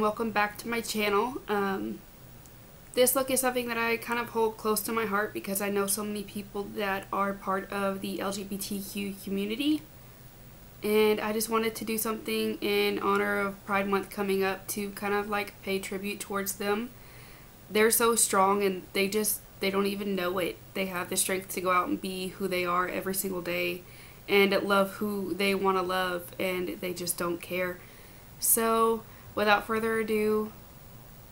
welcome back to my channel. This look is something that I kind of hold close to my heart because I know so many people that are part of the LGBTQ community, and I just wanted to do something in honor of Pride Month coming up to kind of like pay tribute towards them. They're so strong and they don't even know it. They have the strength to go out and be who they are every single day and love who they want to love, and they just don't care. So without further ado,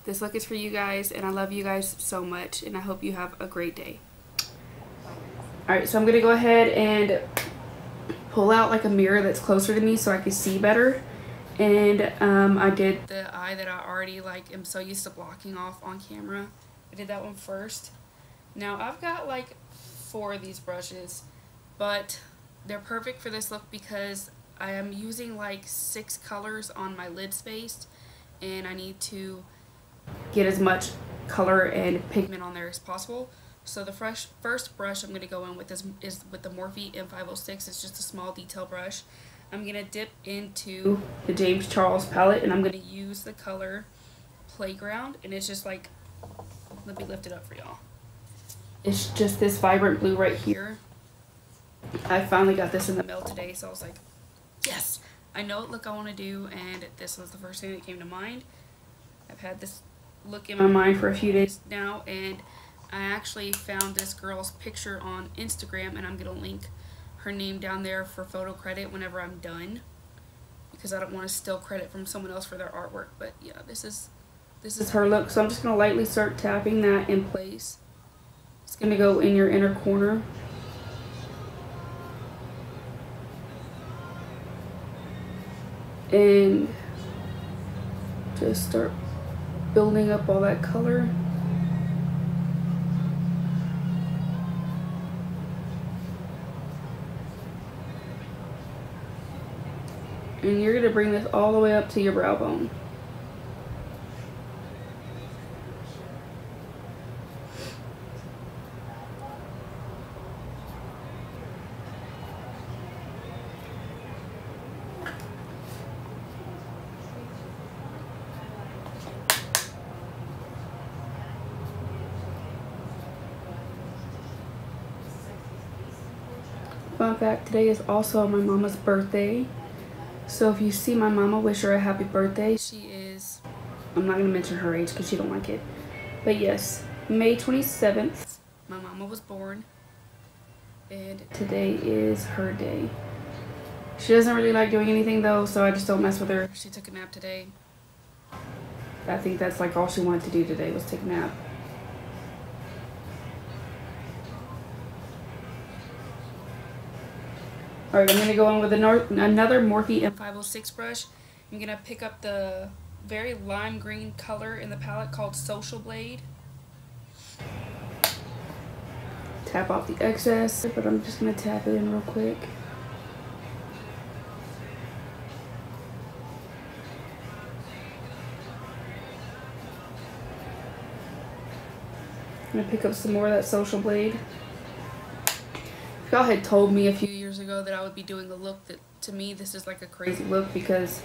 this look is for you guys, and I love you guys so much, and I hope you have a great day. Alright, so I'm going to go ahead and pull out like a mirror that's closer to me so I can see better. And I did the eye that I already am so used to blocking off on camera. I did that one first. Now I've got like 4 of these brushes, but they're perfect for this look because I am using like 6 colors on my lid space, and I need to get as much color and pigment on there as possible. So the first brush I'm going to go in with is with the Morphe M506. It's just a small detail brush. I'm going to dip into the James Charles palette, and I'm going to use the color Playground, and it's just like, let me lift it up for y'all. It's just this vibrant blue right here. I finally got this in the mail today, so I was like, yes, I know what look I want to do, and this was the first thing that came to mind. I've had this look in my mind for a few days now, and I actually found this girl's picture on Instagram, and I'm going to link her name down there for photo credit whenever I'm done, because I don't want to steal credit from someone else for their artwork. But yeah, this is her look, so I'm just going to lightly start tapping that in place. It's going to go in your inner corner. And just start building up all that color. And you're going to bring this all the way up to your brow bone. Fun fact, today is also my mama's birthday. So if you see my mama, wish her a happy birthday. She is, I'm not going to mention her age because she don't like it. But yes, May 27th, my mama was born. And today is her day. She doesn't really like doing anything though, so I just don't mess with her. She took a nap today. I think that's like all she wanted to do today was take a nap. Alright, I'm going to go in with another Morphe M506 brush. I'm going to pick up the very lime green color in the palette called Social Blade. Tap off the excess, but I'm just going to tap it in real quick. I'm going to pick up some more of that Social Blade. Y'all had told me a few years ago that I would be doing a look that, to me, this is like a crazy look because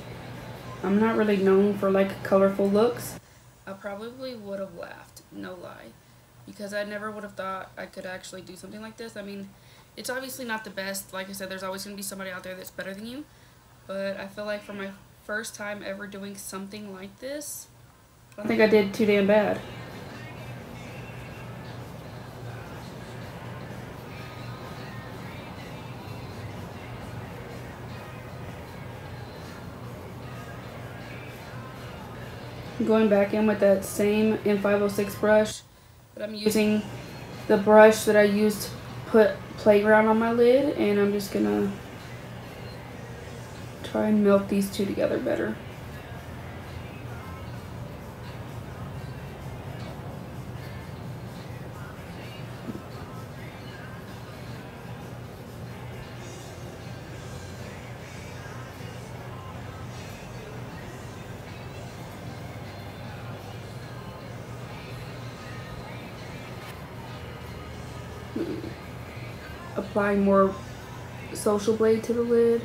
I'm not really known for like colorful looks. I probably would have laughed, no lie, because I never would have thought I could actually do something like this. I mean, it's obviously not the best. Like I said, there's always going to be somebody out there that's better than you, but I feel like for my first time ever doing something like this, I don't think I did too damn bad. Going back in with that same M506 brush, but I'm using the brush that I used to put Playground on my lid, and I'm just gonna try and melt these two together better. Apply more Social Blade to the lid.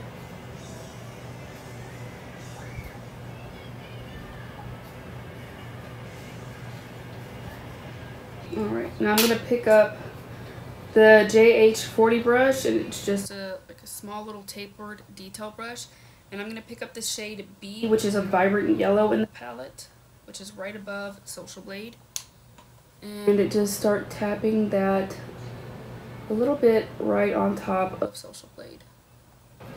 Alright, now I'm going to pick up the JH40 brush, and it's just like a small little tapered detail brush. And I'm going to pick up the shade B, which is a vibrant yellow in the palette, which is right above Social Blade. And it just start tapping that a little bit right on top of Social Blade. I'm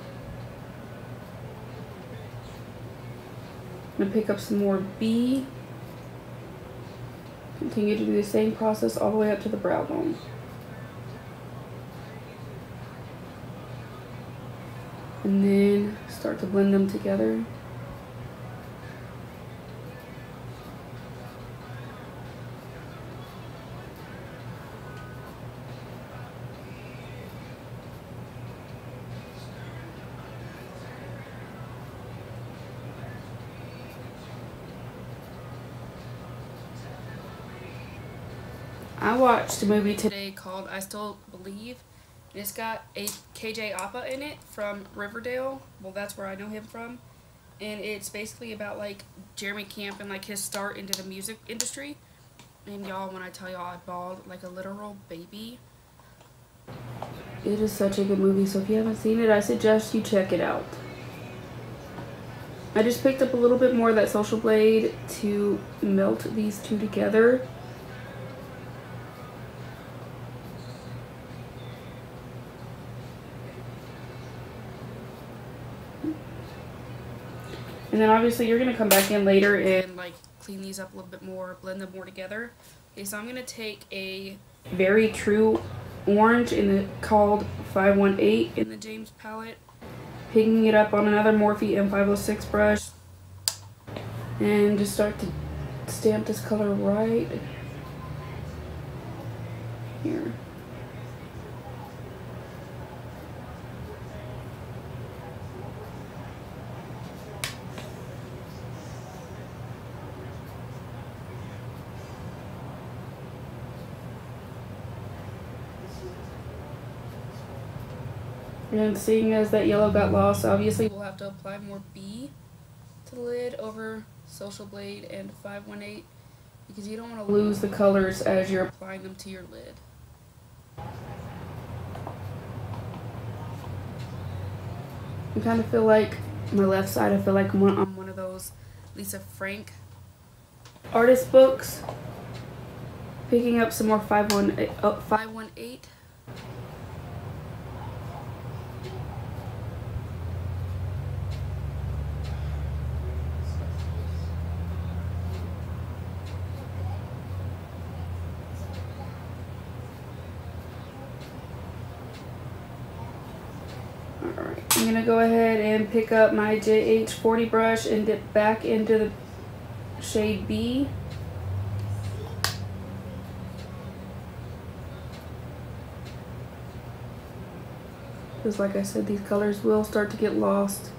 going to pick up some more B. Continue to do the same process all the way up to the brow bone. And then start to blend them together. I watched a movie today called I Still Believe, and it's got a KJ Apa in it from Riverdale. Well, that's where I know him from. And it's basically about like Jeremy Camp and like his start into the music industry. And y'all, when I tell y'all, I bawled like a literal baby. It is such a good movie, so if you haven't seen it, I suggest you check it out. I just picked up a little bit more of that Social Blade to melt these two together. And then obviously you're going to come back in later and like clean these up a little bit more, blend them more together. Okay, so I'm going to take a Very True orange called 518 in the James palette, picking it up on another Morphe M506 brush, and just start to stamp this color right here. And seeing as that yellow got lost, obviously we'll have to apply more B to the lid over Social Blade and 518 because you don't want to lose the colors as you're applying them to your lid. I kind of feel like my left side, I feel like I'm one of those Lisa Frank artist books. Picking up some more 518. I'm going to go ahead and pick up my JH40 brush and dip back into the shade B. Because like I said, these colors will start to get lost.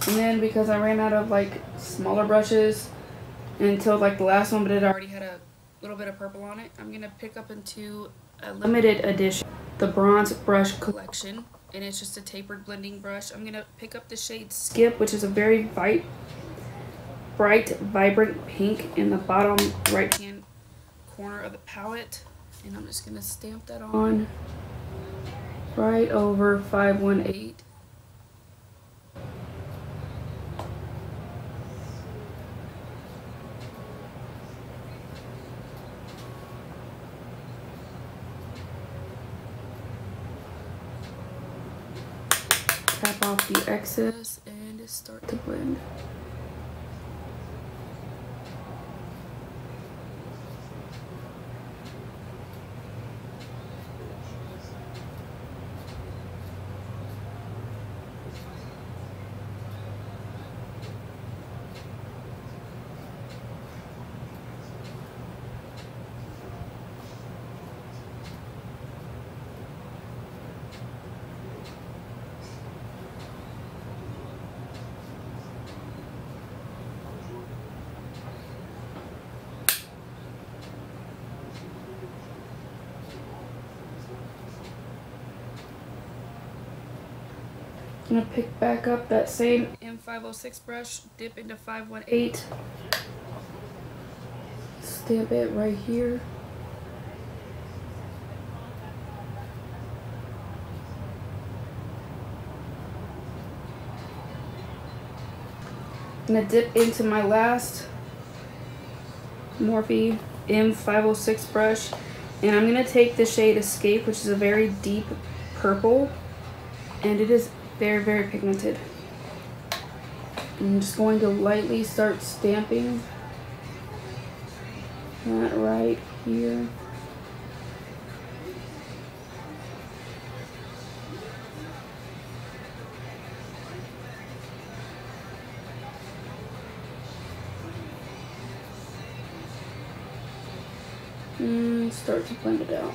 And then because I ran out of like smaller brushes until like the last one, but it already had a little bit of purple on it, I'm going to pick up into a limited edition, the Bronze Brush Collection. And it's just a tapered blending brush. I'm going to pick up the shade Skip, which is a very bright, vibrant pink in the bottom right hand corner of the palette. And I'm just going to stamp that on right over 518. Tap off the excess and just start to blend. I'm going to pick back up that same M506 brush, dip into 518, stamp it right here. I'm going to dip into my last Morphe M506 brush, and I'm going to take the shade Escape, which is a very deep purple, and it is very, very pigmented. I'm just going to lightly start stamping that right here. And start to blend it out.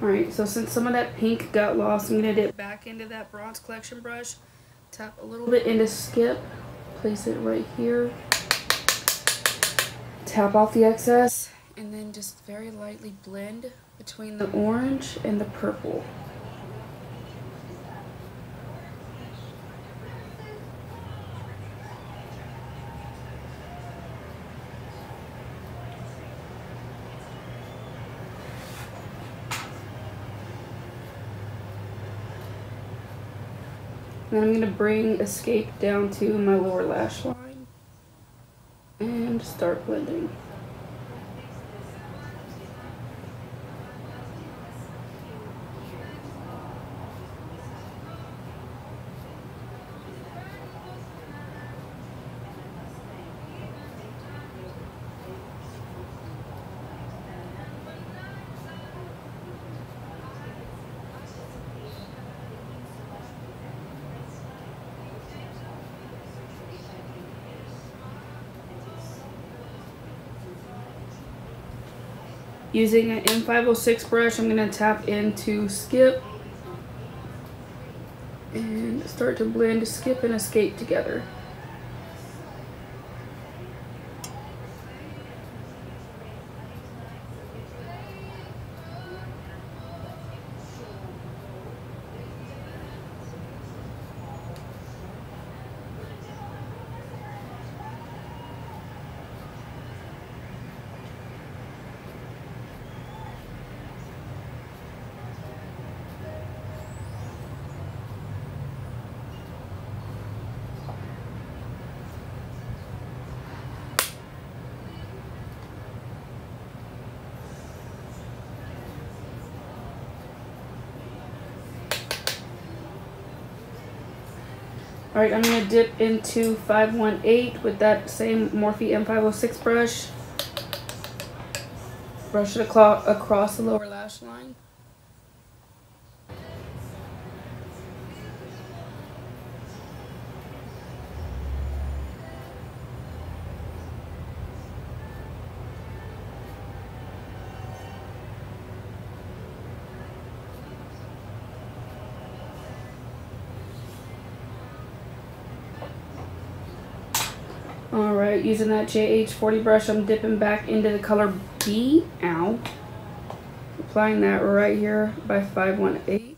Alright, so since some of that pink got lost, I'm going to dip back into that Bronze Collection brush, tap a little bit into Skip, place it right here, tap off the excess, and then just very lightly blend between the orange and the purple. Then I'm going to bring Escape down to my lower lash line and start blending. Using an M506 brush, I'm going to tap into Skip and start to blend Skip and Escape together. Alright, I'm going to dip into 518 with that same Morphe M506 brush. Brush it across the lower lash line. Alright, using that JH40 brush, I'm dipping back into the color B. Ow. Applying that right here by 518.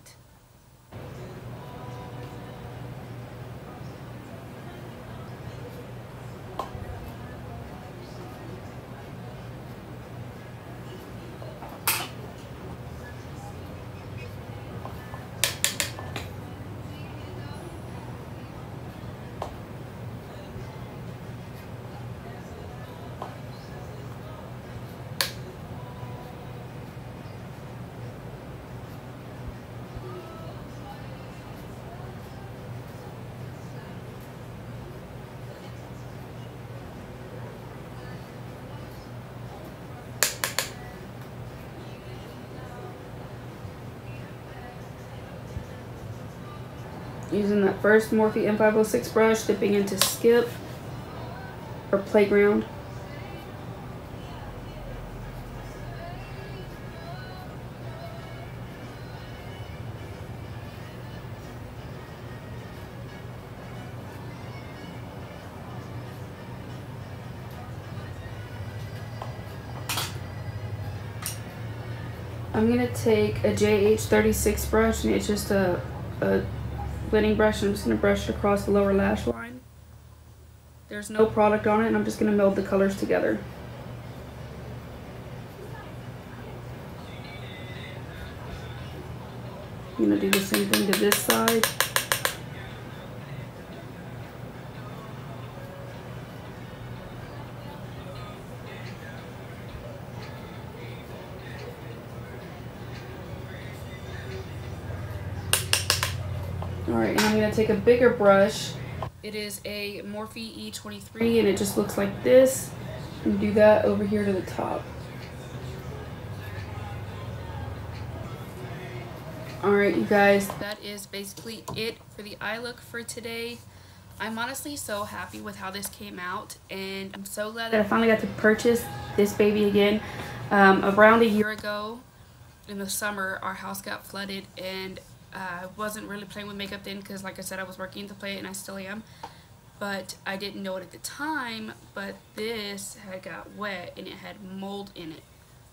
Using that first Morphe M506 brush, dipping into Skip or Playground. I'm going to take a JH36 brush, and it's just a blending brush. I'm just going to brush it across the lower lash line. There's no product on it, and I'm just going to meld the colors together. I'm going to do the same thing to this side. Alright, and I'm going to take a bigger brush. It is a Morphe E23, and it just looks like this. And do that over here to the top. Alright, you guys, that is basically it for the eye look for today. I'm honestly so happy with how this came out, and I'm so glad that I finally got to purchase this baby again. Around a year ago in the summer, our house got flooded, and I wasn't really playing with makeup then because, like I said, I was working to play it, and I still am. But I didn't know it at the time, but this had got wet and it had mold in it.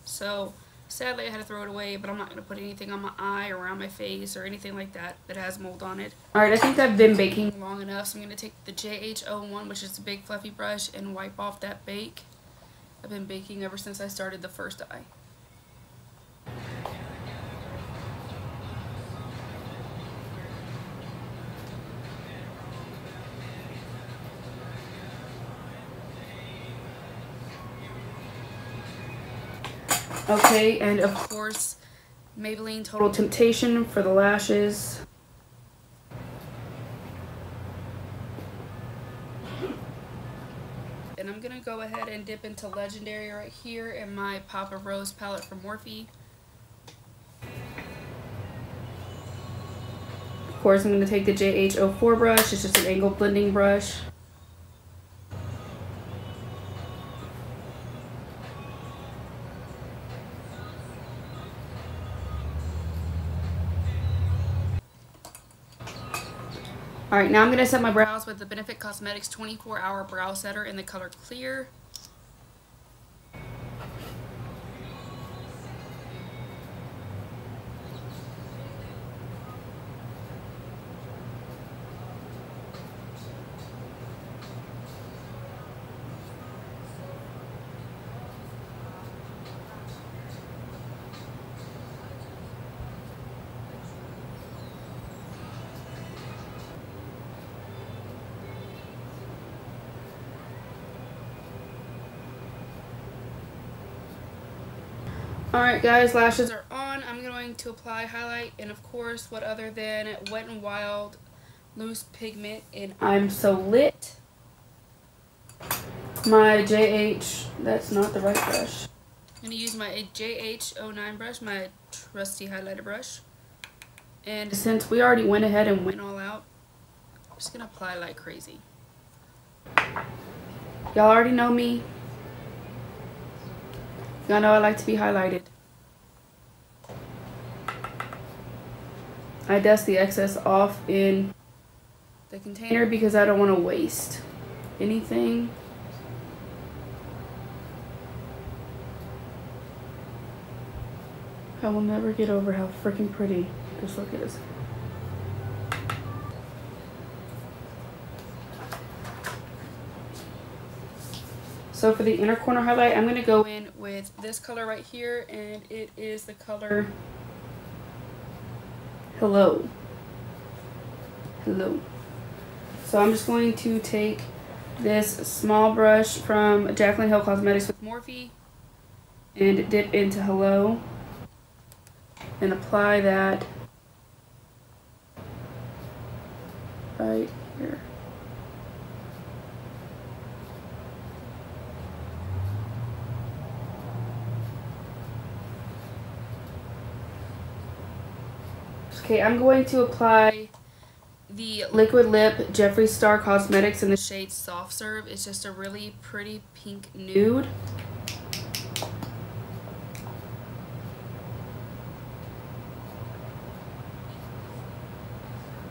So sadly I had to throw it away, but I'm not going to put anything on my eye or around my face or anything like that that has mold on it. Alright, I think I've been baking long enough, so I'm going to take the JH01, which is a big fluffy brush, and wipe off that bake. I've been baking ever since I started the first eye. Okay, and of course, Maybelline Total Temptation for the lashes. And I'm going to go ahead and dip into Legendary right here in my Pop of Rose palette from Morphe. Of course, I'm going to take the JH04 brush. It's just an angle blending brush. Alright, now I'm going to set my brows with the Benefit Cosmetics 24-Hour Brow Setter in the color Clear. Alright guys, lashes are on. I'm going to apply highlight, and of course, what other than Wet n Wild Loose Pigment in I'm So Lit. My JH, that's not the right brush. I'm going to use my JH09 brush, my trusty highlighter brush. And since we already went ahead and went all out, I'm just going to apply like crazy. Y'all already know me. Y'all know I like to be highlighted. I dust the excess off in the container because I don't want to waste anything. I will never get over how freaking pretty this look is. So for the inner corner highlight, I'm going to go in with this color right here, and it is the color Hello. Hello. So I'm just going to take this small brush from Jaclyn Hill Cosmetics with Morphe and dip into Hello and apply that right here. Okay, I'm going to apply the Liquid Lip Jeffree Star Cosmetics in the shade Soft Serve. It's just a really pretty pink nude.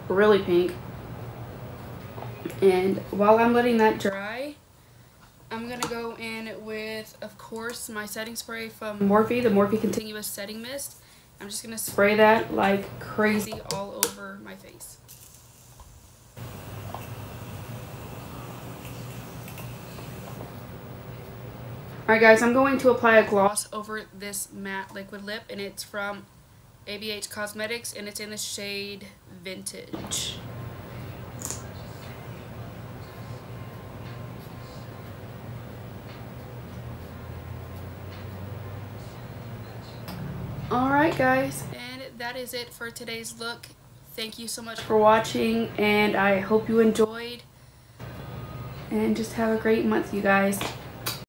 Really pink. And while I'm letting that dry, I'm going to go in with, of course, my setting spray from Morphe, the Morphe Continuous Setting Mist. I'm just going to spray that like crazy all over my face. Alright guys, I'm going to apply a gloss over this matte liquid lip, and it's from ABH Cosmetics, and it's in the shade Vintage. Alright guys, and that is it for today's look. Thank you so much for watching, and I hope you enjoyed, and just have a great month, you guys.